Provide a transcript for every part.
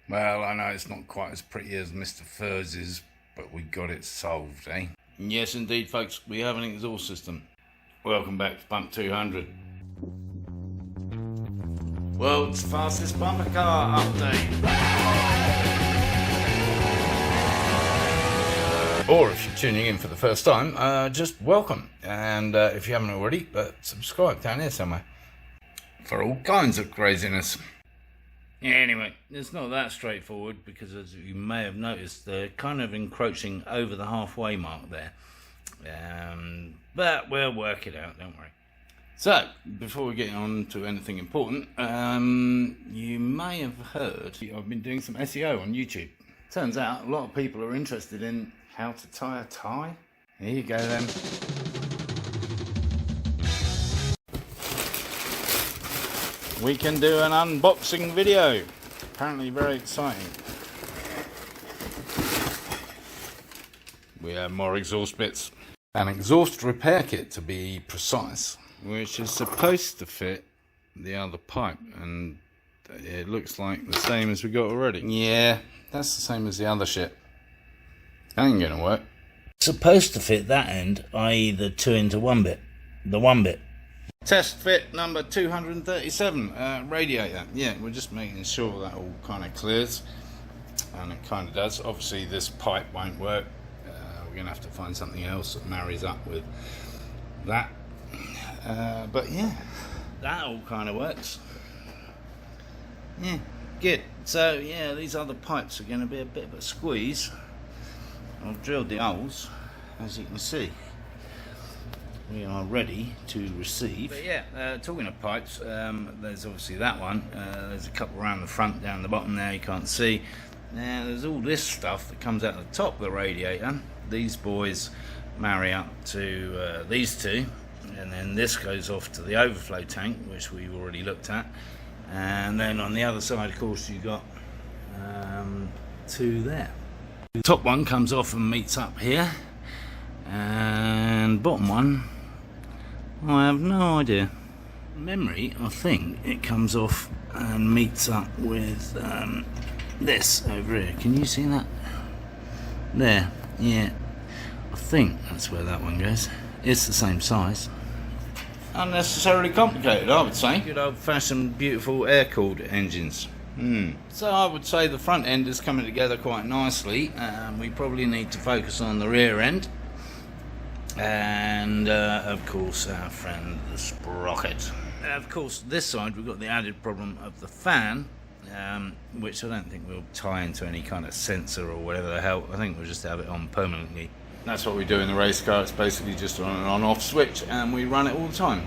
Well, I know it's not quite as pretty as Mr. Furz's, but we got it solved, eh? Yes, indeed, folks, we have an exhaust system. Welcome back to Bump 200. World's fastest bumper car update. Or if you're tuning in for the first time, just welcome. And if you haven't already, subscribe down here somewhere for all kinds of craziness. Yeah, anyway, it's not that straightforward because, as you may have noticed, they're kind of encroaching over the halfway mark there. But we'll work it out, don't worry. So, before we get on to anything important, you may have heard I've been doing some SEO on YouTube. Turns out a lot of people are interested in how to tie a tie. Here you go then. We can do an unboxing video. Apparently very exciting. We have more exhaust bits. An exhaust repair kit, to be precise, which is supposed to fit the other pipe, and it looks like the same as we got already. Yeah, that's the same as the other shit. That ain't gonna work. Supposed to fit that end, i.e. the 2 into 1 bit. The 1 bit. Test fit number 237, radiator. Yeah, we're just making sure that all kind of clears, and it kind of does. Obviously this pipe won't work. We're gonna have to find something else that marries up with that. But yeah, that all kind of works. Yeah, good. So yeah, these other pipes are going to be a bit of a squeeze. I've drilled the holes, as you can see. We are ready to receive. But yeah, talking of pipes, there's obviously that one. There's a couple around the front, down the bottom there, you can't see. Now there's all this stuff that comes out the top of the radiator. These boys marry up to these two, and then this goes off to the overflow tank, which we've already looked at. And then on the other side, of course, you got two there. The top one comes off and meets up here, and bottom one, I have no idea. Memory, I think it comes off and meets up with this over here. Can you see that? There, yeah. I think that's where that one goes. It's the same size. Unnecessarily complicated, I would say. Good old-fashioned, beautiful air-cooled engines. So I would say the front end is coming together quite nicely. We probably need to focus on the rear end. And, of course, our friend the sprocket. Of course, this side we've got the added problem of the fan, which I don't think we'll tie into any kind of sensor or whatever the hell. I think we'll just have it on permanently. That's what we do in the race car. It's basically just on an on-off switch, and we run it all the time.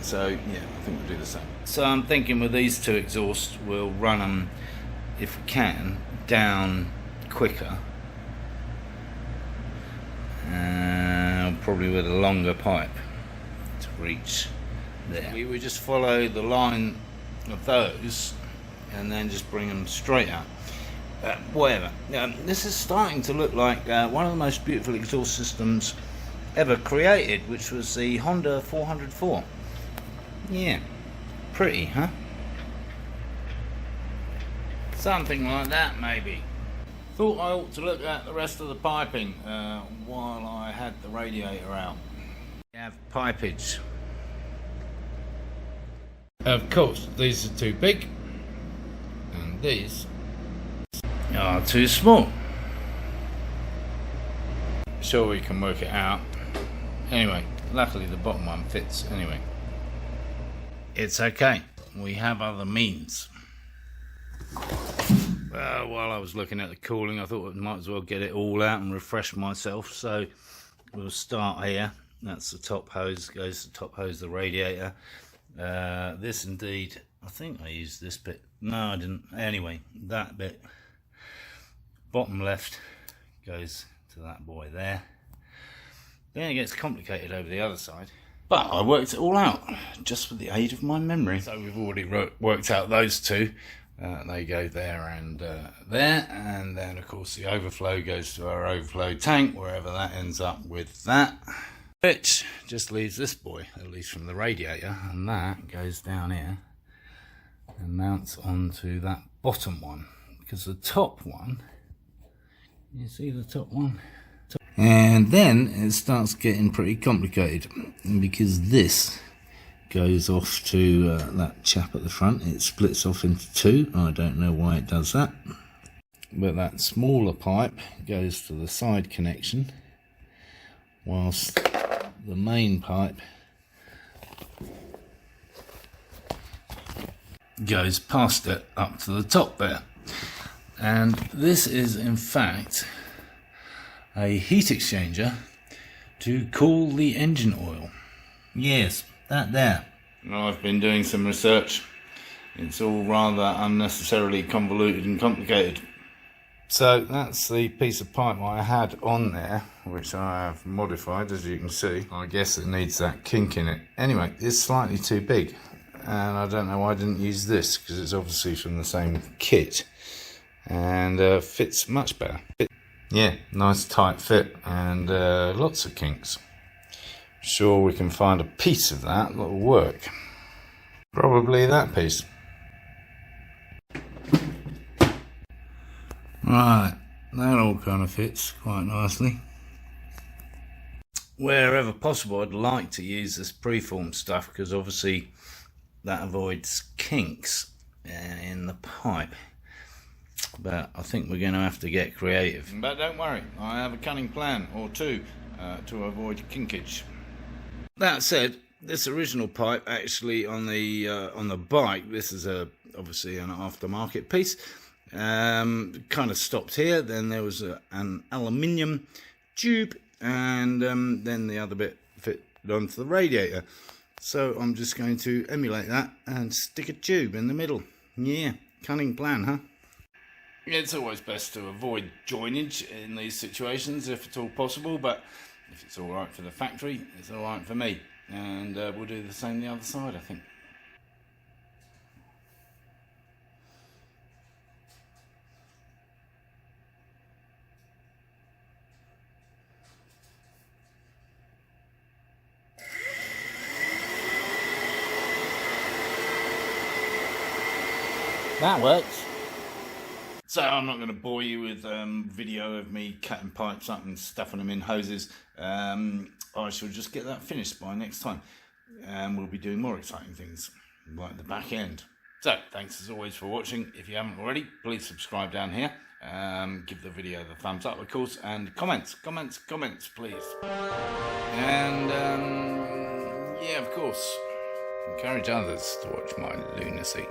So yeah, I think we'll do the same. So I'm thinking with these two exhausts, we'll run them, if we can, down quicker. Probably with a longer pipe to reach there. We would just follow the line of those and then just bring them straight out. Whatever. This is starting to look like one of the most beautiful exhaust systems ever created, which was the Honda 404. Yeah, pretty, huh? Something like that, maybe. Thought I ought to look at the rest of the piping while I had the radiator out. We have pipage. Of course, these are too big, and these are too small. Sure, we can work it out. Anyway, luckily the bottom one fits anyway. It's okay, we have other means. While I was looking at the cooling, I thought I might as well get it all out and refresh myself. So we'll start here. That's the top hose, goes to the top hose of the radiator. This indeed, I think I used this bit. No, I didn't. Anyway, that bit, bottom left, goes to that boy there. Then it gets complicated over the other side. But I worked it all out, just with the aid of my memory. So we've already worked out those two. They go there, and then of course the overflow goes to our overflow tank, wherever that ends up with that. Which just leaves this boy, at least from the radiator, and that goes down here and mounts onto that bottom one, because the top one, you see the top one? And then it starts getting pretty complicated because this goes off to that chap at the front. It splits off into two. I don't know why it does that. But that smaller pipe goes to the side connection, whilst the main pipe goes past it up to the top there. And this is in fact a heat exchanger to cool the engine oil. Yes, that there. I've been doing some research. It's all rather unnecessarily convoluted and complicated. So that's the piece of pipe I had on there, which I have modified, as you can see. I guess it needs that kink in it. Anyway, it's slightly too big, and I don't know why I didn't use this, because it's obviously from the same kit, and fits much better. Yeah, nice tight fit, and lots of kinks. Sure we can find a piece of that that'll work. Probably that piece. Right, that all kind of fits quite nicely. Wherever possible, I'd like to use this preformed stuff because obviously that avoids kinks in the pipe. But I think we're going to have to get creative. But don't worry, I have a cunning plan or two to avoid kinkage. That said, this original pipe actually on the bike, this is obviously an aftermarket piece. Kind of stopped here, then there was an aluminium tube, and then the other bit fit onto the radiator. So I'm just going to emulate that and stick a tube in the middle. Yeah, cunning plan, huh? It's always best to avoid joinage in these situations if at all possible, but if it's alright for the factory, it's alright for me, and we'll do the same the other side, I think. That works. So I'm not going to bore you with video of me cutting pipes up and stuffing them in hoses. I shall just get that finished by next time. And we'll be doing more exciting things, like the back end. So, thanks as always for watching. If you haven't already, please subscribe down here. Give the video the thumbs up, of course. And comments, please. And, yeah, of course, encourage others to watch my lunacy.